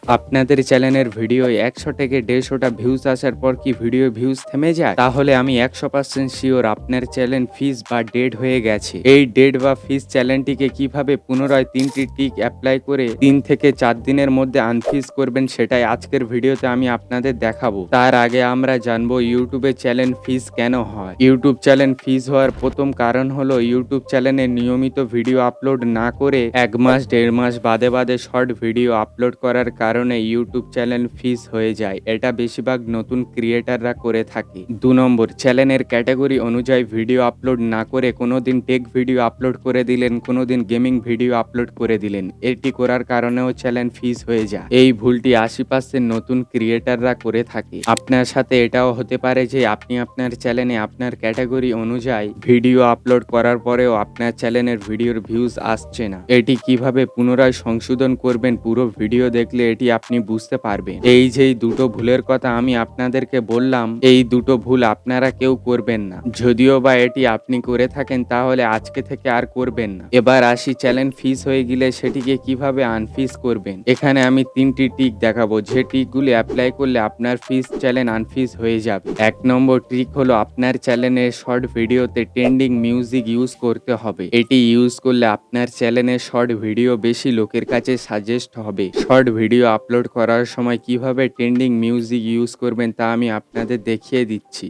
আপনাদের চ্যানেলের ভিডিও ১০০ থেকে ১৫০টা ভিউজ আসার পর কি ভিডিও ভিউজ থেমে যায়? তাহলে আমি ১০০% শিওর আপনার চ্যানেল ফ্রিজ বা ডেড হয়ে গেছে। এই ডেড বা ফ্রিজ চ্যানেলটিকে কিভাবে পুনরায় ৩টি ট্রিক এপ্লাই করে ৩ থেকে ৪ দিনের মধ্যে আনফ্রিজ করবেন সেটাই আজকের ভিডিওতে আমি আপনাদের দেখাবো। তার আগে আমরা জানবো ইউটিউবে চ্যানেল ফ্রিজ কেন হয়। ইউটিউব চ্যানেল ফ্রিজ হওয়ার প্রথম কারণ হলো ইউটিউব চ্যানেলে নিয়মিত ভিডিও আপলোড না করে ১ মাস ১.৫ মাস বাদে শর্ট ভিডিও আপলোড করার কারণে ইউটিউব চ্যানেল ফ্রিজ হয়ে যায়। এটা বেশিরভাগ নতুন ক্রিয়েটাররা করে থাকে। ২ নম্বর, চ্যানেলের ক্যাটাগরি অনুযায়ী ভিডিও আপলোড না করে কোনোদিন টেক ভিডিও আপলোড করে দিলেন, কোনোদিন গেমিং ভিডিও আপলোড করে দিলেন। এটি করার কারণেও চ্যানেল ফ্রিজ হয়ে যায়। এই ভুলটি ৮০% নতুন ক্রিয়েটাররা করে থাকে। আপনার সাথে এটাও হতে পারে যে আপনি আপনার চ্যানেলে আপনার ক্যাটাগরি অনুযায়ী ভিডিও আপলোড করার পরেও আপনার চ্যানেলের ভিডিওর ভিউজ আসছে না। এটি কিভাবে পুনরায় সংশোধন করবেন পুরো ভিডিও দেখলে এটি আপনি বুঝতে পারবেন। এই যে দুটো ভুলের কথা আমি আপনাদেরকে বললাম, এই দুটো ভুল আপনারা কেউ করবেন না। যদিও বা এটি আপনি করে থাকেন তাহলে আজকে থেকে আর করবেন না। এবার আসি, চ্যানেল ফ্রিজ হয়ে গেলে সেটিকে কিভাবে আনফ্রিজ করবেন। এখানে আমি 3টি ট্রিক দেখাবো যে ট্রিকগুলি অ্যাপ্লাই করলে আপনার ফ্রিজ চ্যানেল আনফ্রিজ হয়ে যাবে। ১ নম্বর ট্রিক হলো আপনার চ্যানেলের শর্ট ভিডিওতে ট্রেন্ডিং মিউজিক ইউজ করতে হবে। এটি ইউজ করলে আপনার চ্যানেলের শর্ট ভিডিও বেশি লোকের কাছে সাজেস্ট হবে। শর্ট ভিডিও আপলোড করার সময় কিভাবে ট্রেন্ডিং মিউজিক ইউজ করবেন তা আমি আপনাদের দেখিয়ে দিচ্ছি।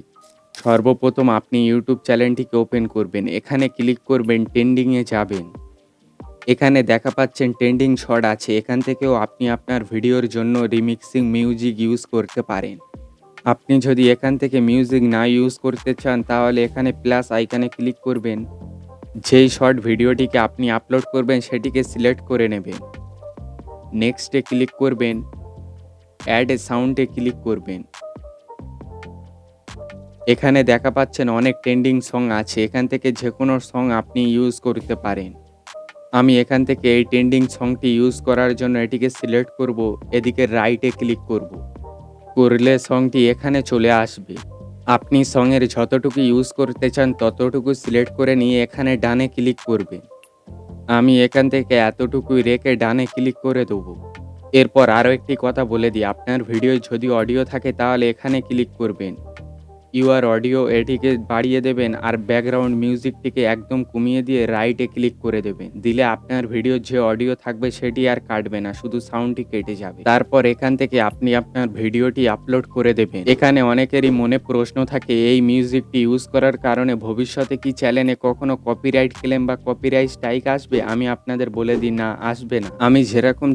সর্বপ্রথম আপনি ইউটিউব চ্যানেলটিকে ওপেন করবেন। এখানে ক্লিক করবেন, ট্রেন্ডিংয়ে যাবেন। এখানে দেখা পাচ্ছেন ট্রেন্ডিং শর্ট আছে। এখান থেকেও আপনি আপনার ভিডিওর জন্য রিমিক্সিং মিউজিক ইউজ করতে পারেন। আপনি যদি এখান থেকে মিউজিক না ইউজ করতে চান তাহলে এখানে প্লাস আইকনে ক্লিক করবেন। যেই শর্ট ভিডিওটিকে আপনি আপলোড করবেন সেটিকে সিলেক্ট করে নেবেন। নেক্সটে ক্লিক করবেন, অ্যাড এ সাউন্ডে ক্লিক করবেন। এখানে দেখা পাচ্ছেন অনেক ট্রেন্ডিং সং আছে। এখান থেকে যে কোনো সং আপনি ইউজ করতে পারেন। আমি এখান থেকে এই ট্রেন্ডিং সংটি ইউজ করার জন্য এটিকে সিলেক্ট করব। এদিকে রাইটে ক্লিক করব। করলে সংটি এখানে চলে আসবে। আপনি সঙের যতটুকু ইউজ করতে চান ততটুকু সিলেক্ট করে নিয়ে এখানে ডানে ক্লিক করবেন। আমি এখান থেকে এতটুকুই রেখে ডানে ক্লিক করে দেবো। এরপর আরও একটি কথা বলে দিই, আপনার ভিডিও যদি অডিও থাকে তাহলে এখানে ক্লিক করবেন। ইউআর অডিও এটিকে বাড়িয়ে দেবেন আর ব্যাকগ্রাউন্ড মিউজিকটিকে একদম কমিয়ে দিয়ে রাইটে ক্লিক করে দেবেন। দিলে আপনার ভিডিওর যে অডিও থাকবে সেটি আর কাটবে না, শুধু সাউন্ডটি কেটে যাবে। তারপর এখান থেকে আপনি আপনার ভিডিওটি আপলোড করে দেবেন। এখানে অনেকেরই মনে প্রশ্ন থাকে, এই মিউজিকটি ইউজ করার কারণে ভবিষ্যতে কি চ্যানেলে কখনো কপিরাইট ক্লেম বা কপিরাইট স্ট্রাইক আসবে? আমি আপনাদের বলে দিই, না, আসবে না। আমি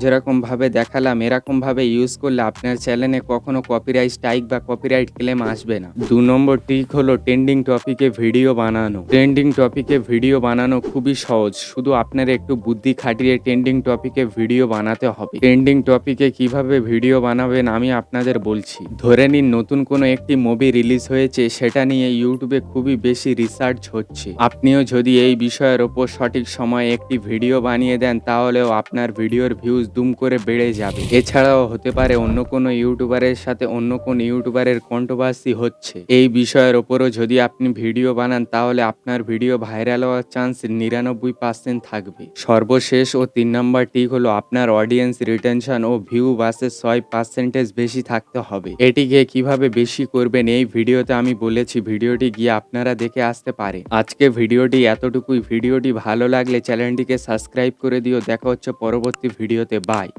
যেরকম ভাবে দেখালাম এরকম ভাবে ইউজ করলে আপনার চ্যানেলে কখনো কপিরাইট স্ট্রাইক বা কপিরাইট ক্লেম আসবে না। ২ নম্বর ট্রিক হলো ট্রেন্ডিং টপিকে ভিডিও বানানো। ট্রেন্ডিং টপিকে ভিডিও বানানো খুবই সহজ, শুধু আপনার একটু বুদ্ধি খাটিয়ে ট্রেন্ডিং টপিকে ভিডিও বানাতে হবে। ট্রেন্ডিং টপিকে কিভাবে ভিডিও বানাবেন আমি আপনাদের বলছি। ধরে নিন নতুন কোনো একটি মুভি রিলিজ হয়েছে, সেটা নিয়ে ইউটিউবে খুবই বেশি রিসার্চ হচ্ছে। আপনিও যদি এই বিষয়ের ওপর সঠিক সময়ে একটি ভিডিও বানিয়ে দেন তাহলেও আপনার ভিডিওর ভিউজ দুম করে বেড়ে যাবে। এছাড়াও হতে পারে অন্য কোনো ইউটিউবারের সাথে অন্য কোনো ইউটিউবারের কন্ট্রোভার্সি হচ্ছে, এই বিষয়ের ওপরও যদি আপনি ভিডিও বানান তাহলে আপনার ভিডিও ভাইরাল হওয়ার চান্স ৯৯% থাকবে। সর্বশেষ ও ৩ নম্বর ট্রিক হলো আপনার অডিয়েন্স রিটেনশন ও ভিউ বাসের ৬% বেশি থাকতে হবে। এটিকে কিভাবে বেশি করবেন এই ভিডিওতে আমি বলেছি, ভিডিওটি গিয়ে আপনারা দেখে আসতে পারে। আজকে ভিডিওটি এতটুকুই। ভিডিওটি ভালো লাগলে চ্যানেলটিকে সাবস্ক্রাইব করে দিও। দেখা হচ্ছে পরবর্তী ভিডিওতে। বাই।